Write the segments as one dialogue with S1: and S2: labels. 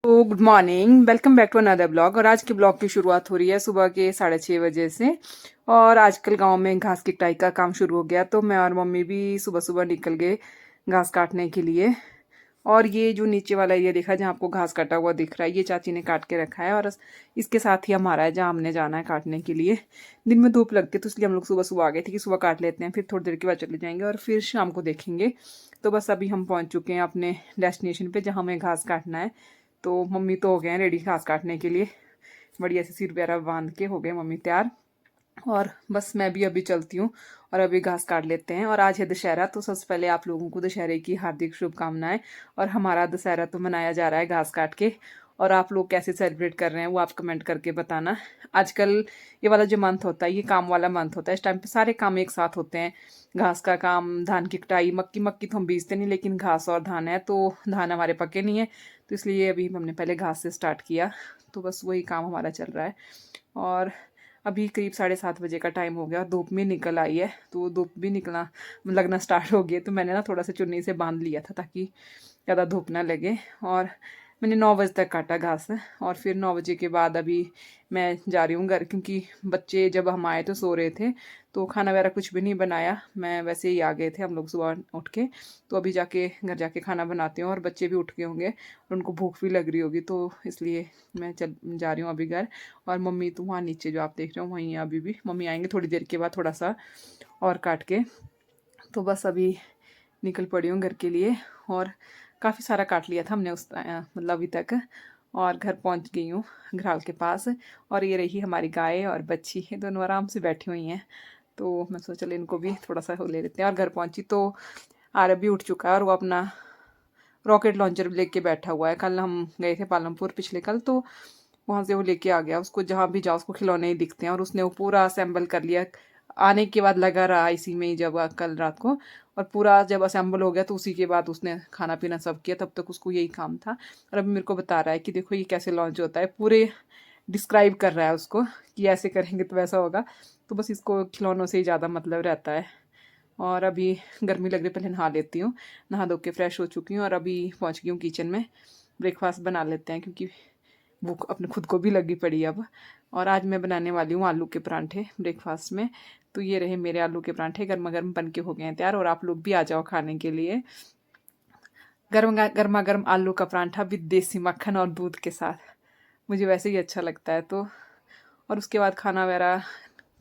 S1: तो good morning, welcome back to another blog. और आज के ब्लॉग की शुरुआत हो रही है सुबह के 6:30 बजे से। और आजकल गांव में घास की कटाई का काम शुरू हो गया, तो मैं और मम्मी भी सुबह सुबह निकल गए घास काटने के लिए। और ये जो नीचे वाला एरिया देखा जहाँ आपको घास कटा हुआ दिख रहा है, ये चाची ने काट के रखा है और इसके साथ ही हमारा है जहाँ हमने जाना है काटने के लिए। दिन में धूप लगती है तो इसलिए हम लोग सुबह सुबह आ गए थे कि सुबह काट लेते हैं, फिर थोड़ी देर के बाद चले जाएंगे और फिर शाम को देखेंगे। तो बस अभी हम पहुँच चुके हैं अपने डेस्टिनेशन पे जहाँ हमें घास काटना है। तो मम्मी तो हो गए हैं रेडी घास काटने के लिए, बढ़िया से सिर वगैरह बांध के हो गए मम्मी तैयार। और बस मैं भी अभी चलती हूँ और अभी घास काट लेते हैं। और आज है दशहरा, तो सबसे पहले आप लोगों को दशहरे की हार्दिक शुभकामनाएं। और हमारा दशहरा तो मनाया जा रहा है घास काट के। और आप लोग कैसे सेलिब्रेट कर रहे हैं वो आप कमेंट करके बताना। आजकल ये वाला जो मंथ होता है ये काम वाला मंथ होता है, इस टाइम पे सारे काम एक साथ होते हैं। घास का काम, धान की कटाई, मक्की मक्की तो हम बीजते नहीं, लेकिन घास और धान है तो धान हमारे पके नहीं है, तो इसलिए अभी हमने पहले घास से स्टार्ट किया। तो बस वही काम हमारा चल रहा है। और अभी करीब 7:30 बजे का टाइम हो गया, धूप भी निकल आई है, तो धूप भी निकलना लगना स्टार्ट हो गया। तो मैंने ना थोड़ा सा चुन्नी से बांध लिया था ताकि ज़्यादा धूप ना लगे। और मैंने 9 बजे तक काटा घास। और फिर 9 बजे के बाद अभी मैं जा रही हूँ घर, क्योंकि बच्चे जब हम आए तो सो रहे थे, तो खाना वगैरह कुछ भी नहीं बनाया। मैं वैसे ही आ गए थे हम लोग सुबह उठ के। तो अभी जाके घर जाके खाना बनाती हूँ, और बच्चे भी उठ गए होंगे और उनको भूख भी लग रही होगी, तो इसलिए मैं चल जा रही हूँ अभी घर। और मम्मी तो वहाँ नीचे जो आप देख रहे हो वहीं, अभी भी मम्मी आएंगे थोड़ी देर के बाद, थोड़ा सा और काट के। तो बस अभी निकल पड़ी हूँ घर के लिए। और काफ़ी सारा काट लिया था हमने उस मतलब अभी तक। और घर पहुँच गई हूँ घराल के पास। और ये रही हमारी गाय और बच्ची, ये दोनों आराम से बैठी हुई हैं। तो मैं सोचा चलो इनको भी थोड़ा सा ले लेते हैं। और घर पहुँची तो आरब भी उठ चुका है और वो अपना रॉकेट लॉन्चर लेके बैठा हुआ है। कल हम गए थे पालमपुर पिछले कल, तो वहाँ से वो लेके आ गया। उसको जहाँ भी जाओ उसको खिलौने ही दिखते हैं, और उसने वो पूरा असेंबल कर लिया। आने के बाद लगा रहा इसी में ही जब कल रात को। और पूरा जब असेंबल हो गया तो उसी के बाद उसने खाना पीना सब किया, तब तक उसको यही काम था। और अभी मेरे को बता रहा है कि देखो ये कैसे लॉन्च होता है, पूरे डिस्क्राइब कर रहा है उसको कि ऐसे करेंगे तो वैसा होगा। तो बस इसको खिलौनों से ही ज़्यादा मतलब रहता है। और अभी गर्मी लग रही, पहले नहा लेती हूँ। नहा धो के फ्रेश हो चुकी हूँ और अभी पहुँच गई हूँ किचन में। ब्रेकफास्ट बना लेते हैं क्योंकि भूख अपने खुद को भी लगी पड़ी अब। और आज मैं बनाने वाली हूँ आलू के परांठे ब्रेकफास्ट में। तो ये रहे मेरे आलू के परांठे, गर्मा गर्म बन के हो गए हैं तैयार। और आप लोग भी आ जाओ खाने के लिए। गर्मा गर्म आलू का परांठा भी देसी मक्खन और दूध के साथ, मुझे वैसे ही अच्छा लगता है। तो और उसके बाद खाना वगैरह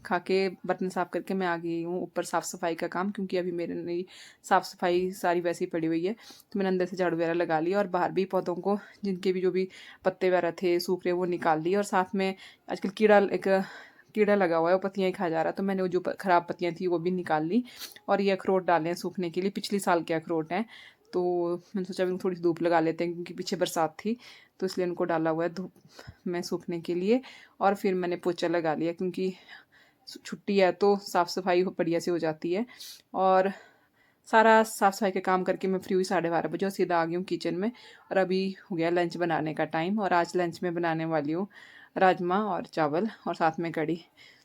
S1: खा के बर्तन साफ़ करके मैं आ गई हूँ ऊपर साफ़ सफाई का काम, क्योंकि अभी मेरे नई साफ़ सफाई सारी वैसे ही पड़ी हुई है। तो मैंने अंदर से झाड़ू वगैरह लगा लिया और बाहर भी पौधों को जिनके भी जो भी पत्ते वगैरह थे सूख रहे वो निकाल लिए। और साथ में आजकल कीड़ा लगा हुआ है, वो पत्तियाँ ही खा जा रहा है, तो मैंने वो जो ख़राब पत्तियाँ थी वो भी निकाल ली। और ये अखरोट डाले हैं सूखने के लिए, पिछले साल के अखरोट हैं। तो मैंने सोचा भी थोड़ी धूप लगा लेते हैं, क्योंकि पीछे बरसात थी, तो इसलिए उनको डाला हुआ है धूप में सूखने के लिए। और फिर मैंने पोछा लगा लिया, क्योंकि छुट्टी है तो साफ़ सफाई बढ़िया से हो जाती है। और सारा साफ़ सफाई का काम करके मैं फ्री हुई 12:30 बजे और सीधा आ गई हूँ किचन में। और अभी हो गया लंच बनाने का टाइम। और आज लंच में बनाने वाली हूँ राजमा और चावल और साथ में कढ़ी।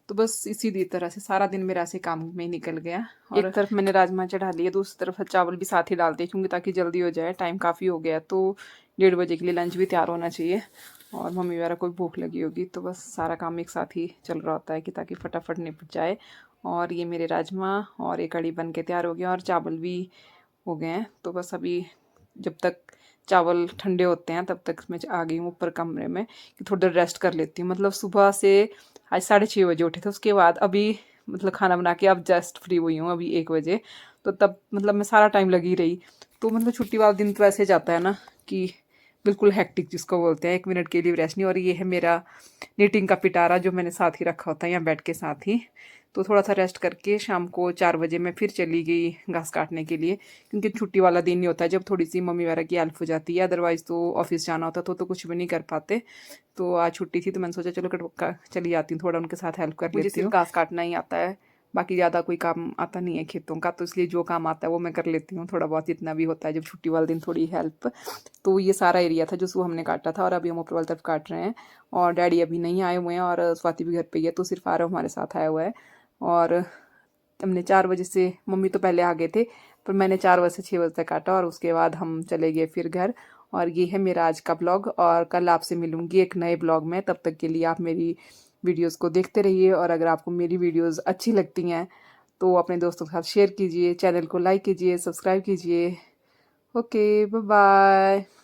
S1: तो बस इसी तरह से सारा दिन मेरा ऐसे काम में ही निकल गया। और एक तरफ मैंने राजमा चढ़ा लिए, दूसरी तरफ चावल भी साथ ही डालते क्योंकि ताकि जल्दी हो जाए, टाइम काफ़ी हो गया तो 1:30 बजे के लिए लंच भी तैयार होना चाहिए। और मम्मी वगैरह को भी भूख लगी होगी, तो बस सारा काम एक साथ ही चल रहा होता है कि ताकि फटाफट निपट जाए। और ये मेरे राजमा और एक कढ़ी बन के तैयार हो गया और चावल भी हो गए हैं। तो बस अभी जब तक चावल ठंडे होते हैं तब तक मैं आ गई हूँ ऊपर कमरे में कि थोड़ी देर रेस्ट कर लेती हूँ। मतलब सुबह से आज 6:30 बजे उठे थे, उसके बाद अभी मतलब खाना बना के अब जस्ट फ्री हुई हूँ अभी 1 बजे। तो तब मतलब मैं सारा टाइम लगी रही। तो मतलब छुट्टी वाला दिन तो ऐसे जाता है ना कि बिल्कुल हेक्टिक जिसको बोलते हैं, 1 मिनट के लिए भी रेस्ट नहीं। और ये है मेरा निटिंग का पिटारा जो मैंने साथ ही रखा होता है यहाँ बेड के साथ ही। तो थोड़ा सा रेस्ट करके शाम को 4 बजे मैं फिर चली गई घास काटने के लिए, क्योंकि छुट्टी वाला दिन नहीं होता है जब थोड़ी सी मम्मी वगैरह की हेल्प हो जाती है। अदरवाइज़ तो ऑफिस जाना होता तो कुछ भी नहीं कर पाते। तो आज छुट्टी थी तो मैंने सोचा चलो चली जाती हूँ, थोड़ा उनके साथ हेल्प कर लेती हूँ। मुझे सिर्फ घास काटना ही आता है, बाकी ज़्यादा कोई काम आता नहीं है खेतों का, तो इसलिए जो काम आता है वो मैं कर लेती हूँ थोड़ा बहुत, जितना भी होता है जब छुट्टी वाले दिन थोड़ी हेल्प। तो ये सारा एरिया था जो सुबह हमने काटा था और अभी हम ऊपर वाली तरफ काट रहे हैं। और डैडी अभी नहीं आए हुए हैं और स्वाति भी घर पे ही है, तो सिर्फ आरव हमारे साथ आया हुआ है। और हमने 4 बजे से, मम्मी तो पहले आ गए थे, पर मैंने 4 बजे से 6 बजे तक काटा और उसके बाद हम चले गए फिर घर। और ये है मेरा आज का ब्लॉग, और कल आपसे मिलूंगी एक नए ब्लॉग में। तब तक के लिए आप मेरी वीडियोस को देखते रहिए, और अगर आपको मेरी वीडियोस अच्छी लगती हैं तो अपने दोस्तों के साथ शेयर कीजिए, चैनल को लाइक कीजिए, सब्सक्राइब कीजिए। Okay, bye bye.